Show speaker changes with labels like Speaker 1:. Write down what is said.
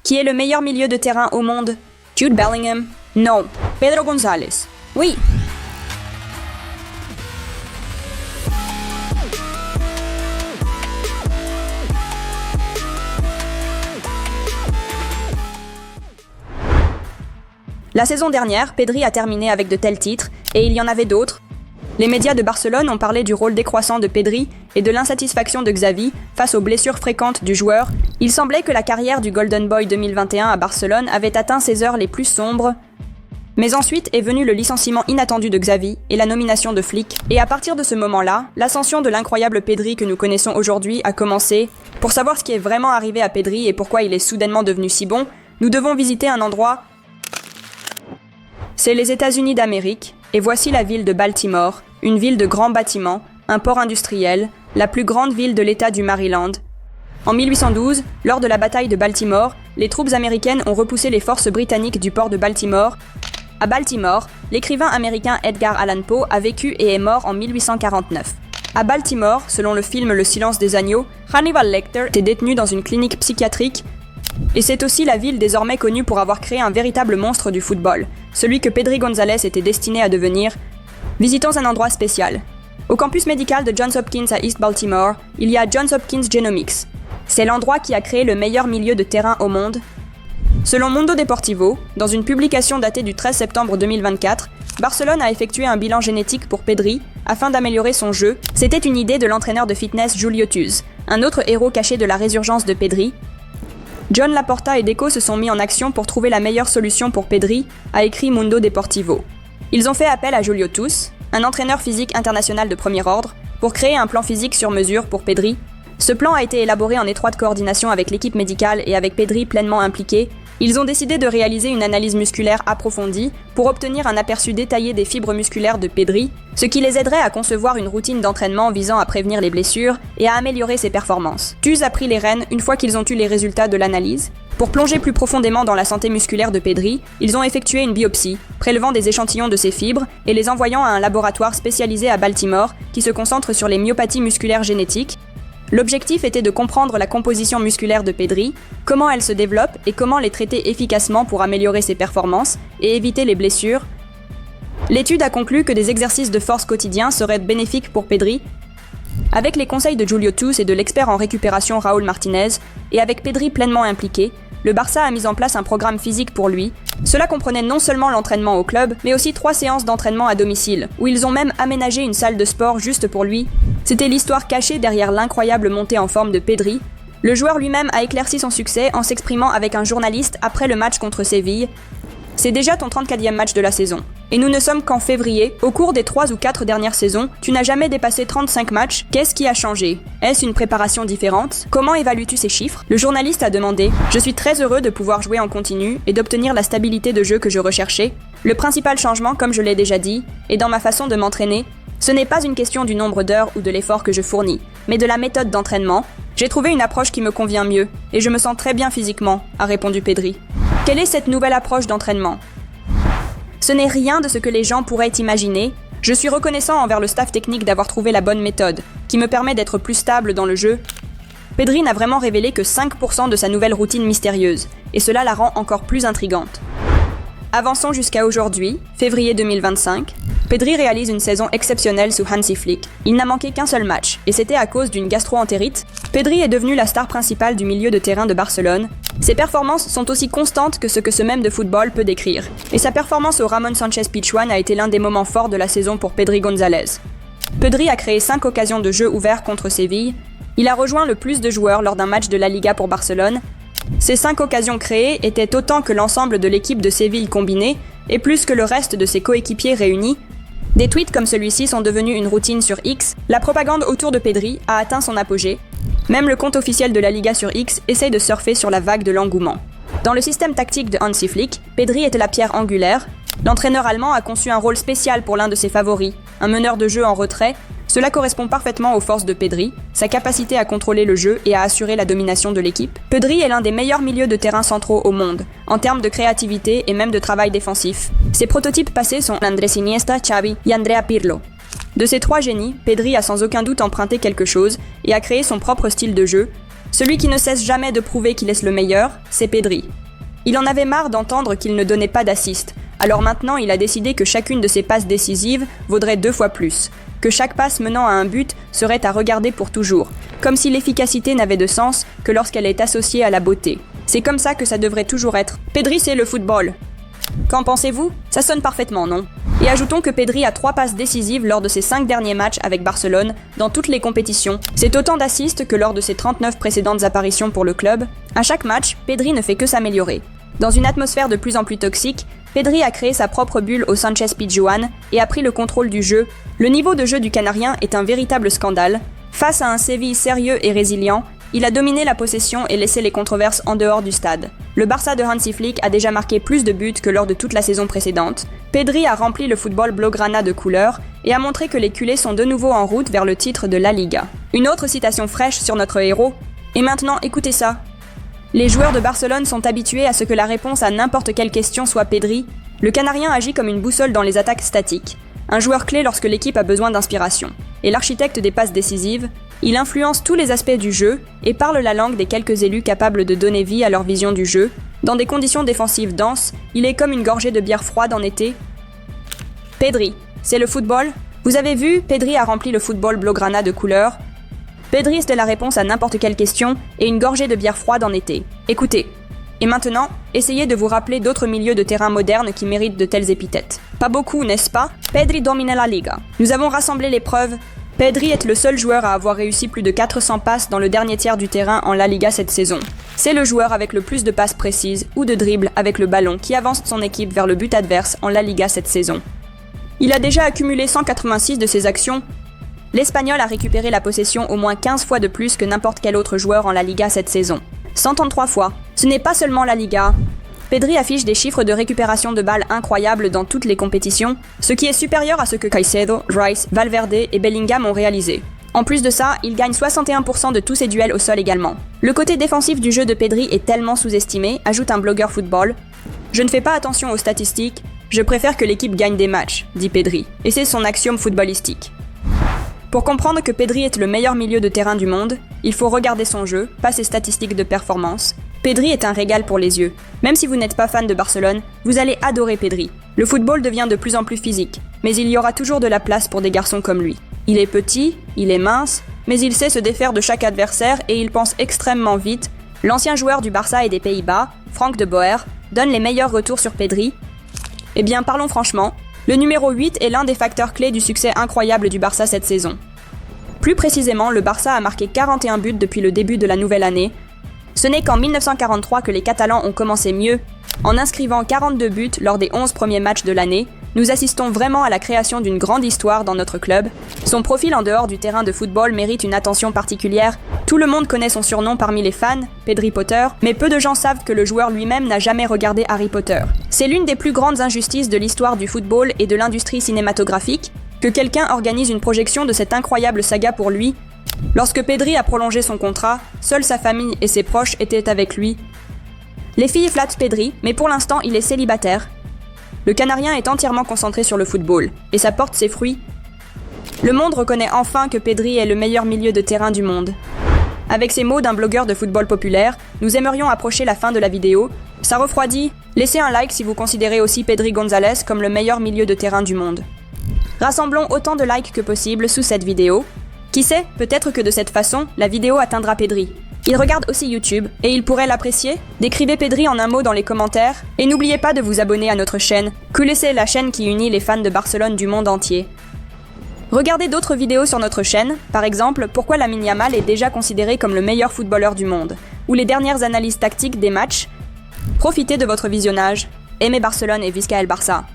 Speaker 1: Qui est le meilleur milieu de terrain au monde? Jude Bellingham? Non. Pedro González? Oui. La saison dernière, Pedri a terminé avec de tels titres, et il y en avait d'autres. Les médias de Barcelone ont parlé du rôle décroissant de Pedri et de l'insatisfaction de Xavi face aux blessures fréquentes du joueur. Il semblait que la carrière du Golden Boy 2021 à Barcelone avait atteint ses heures les plus sombres. Mais ensuite est venu le licenciement inattendu de Xavi et la nomination de Flick. Et à partir de ce moment-là, l'ascension de l'incroyable Pedri que nous connaissons aujourd'hui a commencé. Pour savoir ce qui est vraiment arrivé à Pedri et pourquoi il est soudainement devenu si bon, nous devons visiter un endroit. C'est les États-Unis d'Amérique, et voici la ville de Baltimore, une ville de grands bâtiments, un port industriel, la plus grande ville de l'État du Maryland. En 1812, lors de la bataille de Baltimore, les troupes américaines ont repoussé les forces britanniques du port de Baltimore. À Baltimore, l'écrivain américain Edgar Allan Poe a vécu et est mort en 1849. À Baltimore, selon le film Le silence des agneaux, Hannibal Lecter était détenu dans une clinique psychiatrique. Et c'est aussi la ville désormais connue pour avoir créé un véritable monstre du football, celui que Pedri González était destiné à devenir. Visitons un endroit spécial. Au campus médical de Johns Hopkins à East Baltimore, il y a Johns Hopkins Genomics. C'est l'endroit qui a créé le meilleur milieu de terrain au monde. Selon Mundo Deportivo, dans une publication datée du 13 septembre 2024, Barcelone a effectué un bilan génétique pour Pedri afin d'améliorer son jeu. C'était une idée de l'entraîneur de fitness Julio Tuz, un autre héros caché de la résurgence de Pedri. John Laporta et Deco se sont mis en action pour trouver la meilleure solution pour Pedri, a écrit Mundo Deportivo. Ils ont fait appel à Julio Tuz, un entraîneur physique international de premier ordre, pour créer un plan physique sur mesure pour Pedri. Ce plan a été élaboré en étroite coordination avec l'équipe médicale et avec Pedri pleinement impliqué. Ils ont décidé de réaliser une analyse musculaire approfondie pour obtenir un aperçu détaillé des fibres musculaires de Pedri, ce qui les aiderait à concevoir une routine d'entraînement visant à prévenir les blessures et à améliorer ses performances. Tuz a pris les rênes une fois qu'ils ont eu les résultats de l'analyse. Pour plonger plus profondément dans la santé musculaire de Pedri, ils ont effectué une biopsie, prélevant des échantillons de ses fibres et les envoyant à un laboratoire spécialisé à Baltimore qui se concentre sur les myopathies musculaires génétiques. L'objectif était de comprendre la composition musculaire de Pedri, comment elle se développe et comment les traiter efficacement pour améliorer ses performances et éviter les blessures. L'étude a conclu que des exercices de force quotidiens seraient bénéfiques pour Pedri. Avec les conseils de Julio Tuz et de l'expert en récupération Raúl Martínez, et avec Pedri pleinement impliqué, le Barça a mis en place un programme physique pour lui. Cela comprenait non seulement l'entraînement au club, mais aussi 3 séances d'entraînement à domicile, où ils ont même aménagé une salle de sport juste pour lui. C'était l'histoire cachée derrière l'incroyable montée en forme de Pedri. Le joueur lui-même a éclairci son succès en s'exprimant avec un journaliste après le match contre Séville. C'est déjà ton 34e match de la saison. Et nous ne sommes qu'en février. Au cours des 3 ou 4 dernières saisons, tu n'as jamais dépassé 35 matchs. Qu'est-ce qui a changé? Est-ce une préparation différente? Comment évalues-tu ces chiffres? Le journaliste a demandé. Je suis très heureux de pouvoir jouer en continu et d'obtenir la stabilité de jeu que je recherchais. Le principal changement, comme je l'ai déjà dit, est dans ma façon de m'entraîner. Ce n'est pas une question du nombre d'heures ou de l'effort que je fournis, mais de la méthode d'entraînement. J'ai trouvé une approche qui me convient mieux, et je me sens très bien physiquement, a répondu Pedri. Quelle est cette nouvelle approche d'entraînement? Ce n'est rien de ce que les gens pourraient imaginer. Je suis reconnaissant envers le staff technique d'avoir trouvé la bonne méthode, qui me permet d'être plus stable dans le jeu. Pedri n'a vraiment révélé que 5% de sa nouvelle routine mystérieuse, et cela la rend encore plus intrigante. Avançons jusqu'à aujourd'hui, février 2025. Pedri réalise une saison exceptionnelle sous Hansi Flick. Il n'a manqué qu'un seul match, et c'était à cause d'une gastro-entérite. Pedri est devenu la star principale du milieu de terrain de Barcelone. Ses performances sont aussi constantes que ce que ce même de football peut décrire. Et sa performance au Ramon Sánchez-Pizjuán a été l'un des moments forts de la saison pour Pedri González. Pedri a créé 5 occasions de jeu ouverts contre Séville. Il a rejoint le plus de joueurs lors d'un match de la Liga pour Barcelone. Ces 5 occasions créées étaient autant que l'ensemble de l'équipe de Séville combinée, et plus que le reste de ses coéquipiers réunis. Des tweets comme celui-ci sont devenus une routine sur X. La propagande autour de Pedri a atteint son apogée. Même le compte officiel de la Liga sur X essaye de surfer sur la vague de l'engouement. Dans le système tactique de Hansi Flick, Pedri était la pierre angulaire. L'entraîneur allemand a conçu un rôle spécial pour l'un de ses favoris, un meneur de jeu en retrait. Cela correspond parfaitement aux forces de Pedri, sa capacité à contrôler le jeu et à assurer la domination de l'équipe. Pedri est l'un des meilleurs milieux de terrain centraux au monde, en termes de créativité et même de travail défensif. Ses prototypes passés sont Andrés Iniesta, Xavi et Andrea Pirlo. De ces 3 génies, Pedri a sans aucun doute emprunté quelque chose et a créé son propre style de jeu. Celui qui ne cesse jamais de prouver qu'il est le meilleur, c'est Pedri. Il en avait marre d'entendre qu'il ne donnait pas d'assist, alors maintenant il a décidé que chacune de ses passes décisives vaudrait 2 fois plus, que chaque passe menant à un but serait à regarder pour toujours, comme si l'efficacité n'avait de sens que lorsqu'elle est associée à la beauté. C'est comme ça que ça devrait toujours être. Pedri, c'est le football. Qu'en pensez-vous? Ça sonne parfaitement, non? Et ajoutons que Pedri a 3 passes décisives lors de ses 5 derniers matchs avec Barcelone, dans toutes les compétitions. C'est autant d'assists que lors de ses 39 précédentes apparitions pour le club. À chaque match, Pedri ne fait que s'améliorer. Dans une atmosphère de plus en plus toxique, Pedri a créé sa propre bulle au Sánchez Pizjuán et a pris le contrôle du jeu. Le niveau de jeu du Canarien est un véritable scandale. Face à un Séville sérieux et résilient, il a dominé la possession et laissé les controverses en dehors du stade. Le Barça de Hansi Flick a déjà marqué plus de buts que lors de toute la saison précédente. Pedri a rempli le football blaugrana de couleurs et a montré que les culés sont de nouveau en route vers le titre de La Liga. Une autre citation fraîche sur notre héros. Et maintenant, écoutez ça. Les joueurs de Barcelone sont habitués à ce que la réponse à n'importe quelle question soit Pedri. Le Canarien agit comme une boussole dans les attaques statiques. Un joueur clé lorsque l'équipe a besoin d'inspiration. Et l'architecte des passes décisives, il influence tous les aspects du jeu et parle la langue des quelques élus capables de donner vie à leur vision du jeu. Dans des conditions défensives denses, il est comme une gorgée de bière froide en été. Pedri, c'est le football? Vous avez vu, Pedri a rempli le football blaugrana de couleurs. Pedri, c'était la réponse à n'importe quelle question et une gorgée de bière froide en été. Écoutez. Et maintenant, essayez de vous rappeler d'autres milieux de terrain modernes qui méritent de telles épithètes. Pas beaucoup, n'est-ce pas? Pedri domine la Liga. Nous avons rassemblé les preuves. Pedri est le seul joueur à avoir réussi plus de 400 passes dans le dernier tiers du terrain en La Liga cette saison. C'est le joueur avec le plus de passes précises ou de dribbles avec le ballon qui avance son équipe vers le but adverse en La Liga cette saison. Il a déjà accumulé 186 de ses actions. L'Espagnol a récupéré la possession au moins 15 fois de plus que n'importe quel autre joueur en La Liga cette saison. 133 fois. Ce n'est pas seulement La Liga. Pedri affiche des chiffres de récupération de balles incroyables dans toutes les compétitions, ce qui est supérieur à ce que Caicedo, Rice, Valverde et Bellingham ont réalisé. En plus de ça, il gagne 61% de tous ses duels au sol également. Le côté défensif du jeu de Pedri est tellement sous-estimé, ajoute un blogueur football. Je ne fais pas attention aux statistiques, je préfère que l'équipe gagne des matchs, dit Pedri, et c'est son axiome footballistique. Pour comprendre que Pedri est le meilleur milieu de terrain du monde, il faut regarder son jeu, pas ses statistiques de performance. Pedri est un régal pour les yeux. Même si vous n'êtes pas fan de Barcelone, vous allez adorer Pedri. Le football devient de plus en plus physique, mais il y aura toujours de la place pour des garçons comme lui. Il est petit, il est mince, mais il sait se défaire de chaque adversaire et il pense extrêmement vite. L'ancien joueur du Barça et des Pays-Bas, Frank de Boer, donne les meilleurs retours sur Pedri. Eh bien, parlons franchement, le numéro 8 est l'un des facteurs clés du succès incroyable du Barça cette saison. Plus précisément, le Barça a marqué 41 buts depuis le début de la nouvelle année. Ce n'est qu'en 1943 que les Catalans ont commencé mieux. En inscrivant 42 buts lors des 11 premiers matchs de l'année, nous assistons vraiment à la création d'une grande histoire dans notre club. Son profil en dehors du terrain de football mérite une attention particulière. Tout le monde connaît son surnom parmi les fans, Pedri Potter, mais peu de gens savent que le joueur lui-même n'a jamais regardé Harry Potter. C'est l'une des plus grandes injustices de l'histoire du football et de l'industrie cinématographique, que quelqu'un organise une projection de cette incroyable saga pour lui. Lorsque Pedri a prolongé son contrat, seule sa famille et ses proches étaient avec lui. Les filles flattent Pedri, mais pour l'instant il est célibataire. Le Canarien est entièrement concentré sur le football, et ça porte ses fruits. Le monde reconnaît enfin que Pedri est le meilleur milieu de terrain du monde. Avec ces mots d'un blogueur de football populaire, nous aimerions approcher la fin de la vidéo. Ça refroidit. Laissez un like si vous considérez aussi Pedri González comme le meilleur milieu de terrain du monde. Rassemblons autant de likes que possible sous cette vidéo. Qui sait, peut-être que de cette façon, la vidéo atteindra Pedri. Il regarde aussi YouTube, et il pourrait l'apprécier. Décrivez Pedri en un mot dans les commentaires, et n'oubliez pas de vous abonner à notre chaîne, c'est la chaîne qui unit les fans de Barcelone du monde entier. Regardez d'autres vidéos sur notre chaîne, par exemple, pourquoi Lamine Yamal est déjà considéré comme le meilleur footballeur du monde, ou les dernières analyses tactiques des matchs. Profitez de votre visionnage. Aimez Barcelone et Visca el Barça.